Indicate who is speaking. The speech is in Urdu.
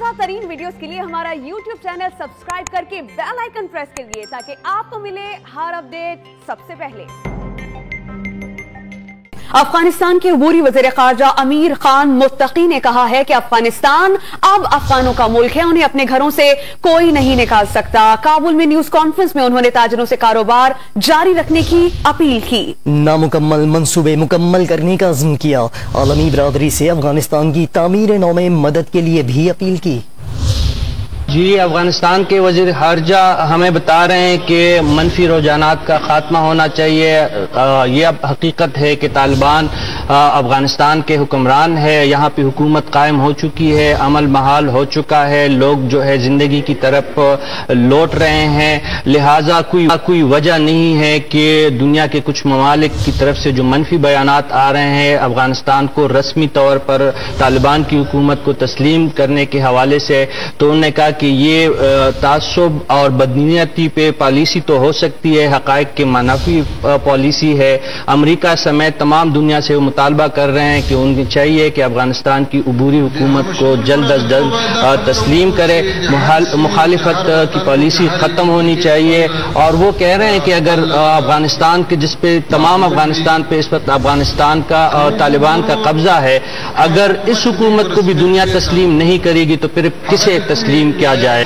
Speaker 1: تازہ ترین ویڈیوز کے لیے ہمارا YouTube چینل سبسکرائب کر کے بیل آئیکن پریس کریے تاکہ آپ کو ملے ہر اپڈیٹ سب سے پہلے۔ افغانستان کے عبوری وزیر خارجہ امیر خان متقی نے کہا ہے کہ افغانستان اب افغانوں کا ملک ہے، انہیں اپنے گھروں سے کوئی نہیں نکال سکتا۔ کابل میں نیوز کانفرنس میں انہوں نے تاجروں سے کاروبار جاری رکھنے کی اپیل کی۔
Speaker 2: نامکمل منصوبے مکمل کرنے کا عزم کیا۔ عالمی برادری سے افغانستان کی تعمیر نو میں مدد کے لیے بھی اپیل کی۔
Speaker 3: جی، افغانستان کے وزیر خارجہ ہمیں بتا رہے ہیں کہ منفی رجحانات کا خاتمہ ہونا چاہیے۔ یہ اب حقیقت ہے کہ طالبان افغانستان کے حکمران ہے، یہاں پہ حکومت قائم ہو چکی ہے، امن بحال ہو چکا ہے، لوگ جو ہے زندگی کی طرف لوٹ رہے ہیں، لہٰذا کوئی وجہ نہیں ہے کہ دنیا کے کچھ ممالک کی طرف سے جو منفی بیانات آ رہے ہیں افغانستان کو رسمی طور پر طالبان کی حکومت کو تسلیم کرنے کے حوالے سے، تو انہوں نے کہا کہ یہ تعصب اور بدنیتی پہ پالیسی تو ہو سکتی ہے، حقائق کے منافی پالیسی ہے۔ امریکہ سمیت تمام دنیا سے وہ مطالبہ کر رہے ہیں کہ انہیں چاہیے کہ افغانستان کی عبوری حکومت کو جلد از جلد تسلیم کرے، مخالفت کی پالیسی ختم ہونی چاہیے، اور وہ کہہ رہے ہیں کہ اگر افغانستان کے جس پہ تمام افغانستان پہ اس وقت افغانستان کا اور طالبان کا قبضہ ہے، اگر اس حکومت کو بھی دنیا تسلیم نہیں کرے گی تو پھر کسے تسلیم کیا جائے۔